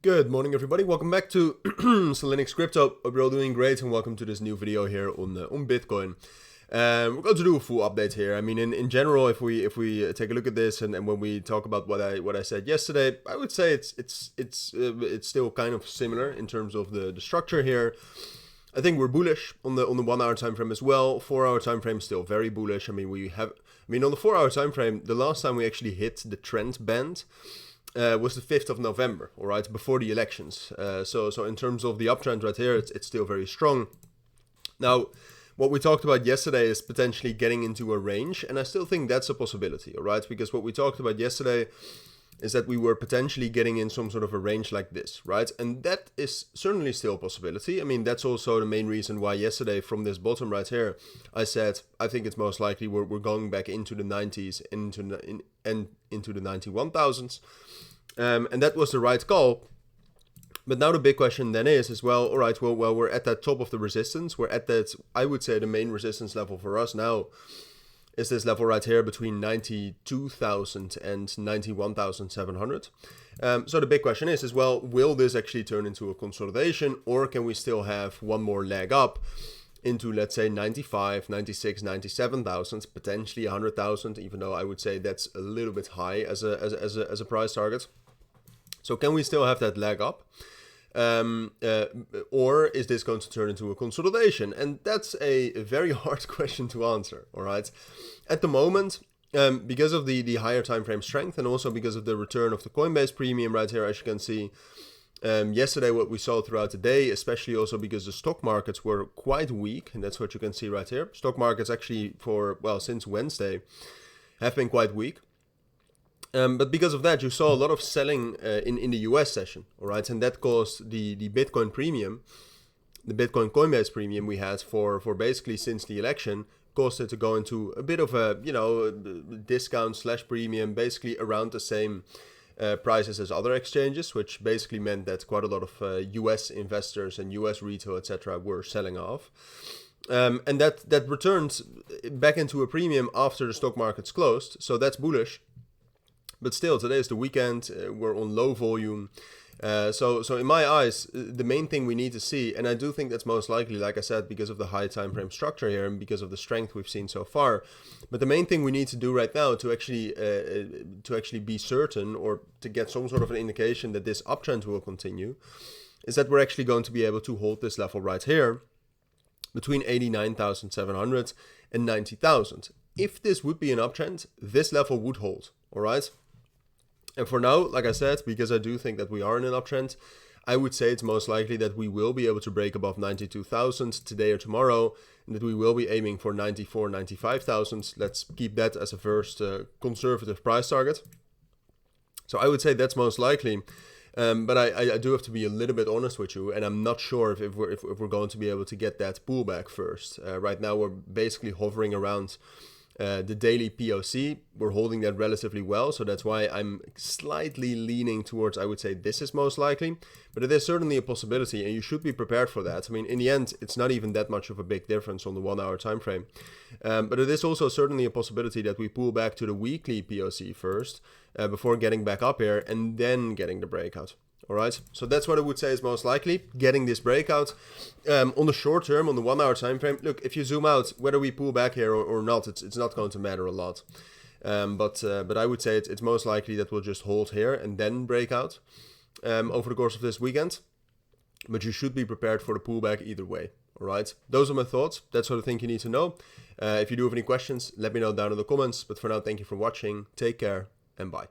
Good morning, everybody. Welcome back to Cilinix Crypto. Hope you're all doing great, and welcome to this new video here on Bitcoin. We're going to do a full update here. I mean, in general, if we take a look at this, and when we talk about what I said yesterday, I would say it's still kind of similar in terms of the structure here. I think we're bullish on the 1 hour time frame as well. 4 hour time frame still very bullish. I mean, on the 4 hour time frame, the last time we actually hit the trend band was the 5th of November, all right, before the elections. So in terms of the uptrend right here, it's still very strong. Now, what we talked about yesterday is potentially getting into a range, and I still think that's a possibility, all right, because what we talked about yesterday is that we were potentially getting in some sort of a range like this, right? And that is certainly still a possibility. I mean, that's also the main reason why yesterday from this bottom right here, I said, I think it's most likely we're going back into the 90s and into the 91,000s. And that was the right call. But now the big question then is well, all right, well, we're at that top of the resistance. We're at that, I would say the main resistance level for us now is this level right here between 92,000 and 91,700. So the big question is well, will this actually turn into a consolidation, or can we still have one more leg up into, let's say, 95, 96, 97,000, potentially 100,000, even though I would say that's a little bit high as a price target. So can we still have that leg up? Or is this going to turn into a consolidation? And that's a very hard question to answer, all right? At the moment, because of the higher time frame strength, and also because of the return of the Coinbase premium right here, as you can see, yesterday what we saw throughout the day, especially also because the stock markets were quite weak, and that's what you can see right here. Stock markets actually since Wednesday have been quite weak. But because of that, you saw a lot of selling in the US session, all right? And that caused the Bitcoin premium, the Bitcoin Coinbase premium we had for basically since the election, caused it to go into a bit of a, discount / premium, basically around the same prices as other exchanges, which basically meant that quite a lot of US investors and US retail, etc., were selling off. And that returned back into a premium after the stock markets closed, so that's bullish. But still, today is the weekend, we're on low volume. So in my eyes, the main thing we need to see, and I do think that's most likely, like I said, because of the high time frame structure here and because of the strength we've seen so far. But the main thing we need to do right now to actually be certain, or to get some sort of an indication that this uptrend will continue, is that we're actually going to be able to hold this level right here between 89,700 and 90,000. If this would be an uptrend, this level would hold, all right? And for now, like I said, because I do think that we are in an uptrend, I would say it's most likely that we will be able to break above 92,000 today or tomorrow, and that we will be aiming for 94, 95,000. Let's keep that as a first conservative price target. So I would say that's most likely. But I do have to be a little bit honest with you, and I'm not sure if we're going to be able to get that pullback first. Right now, we're basically hovering around the daily POC. We're holding that relatively well, so that's why I'm slightly leaning towards, I would say, this is most likely, but it is certainly a possibility, and you should be prepared for that. I mean, in the end, it's not even that much of a big difference on the 1 hour time frame, but it is also certainly a possibility that we pull back to the weekly POC first before getting back up here and then getting the breakout. All right, so that's what I would say is most likely, getting this breakout. On the short term, on the 1 hour time frame, look, if you zoom out, whether we pull back here or not, it's not going to matter a lot. But I would say it's most likely that we'll just hold here and then break out over the course of this weekend. But you should be prepared for the pullback either way. All right, those are my thoughts. That's what I think you need to know. If you do have any questions, let me know down in the comments. But for now, thank you for watching. Take care and bye.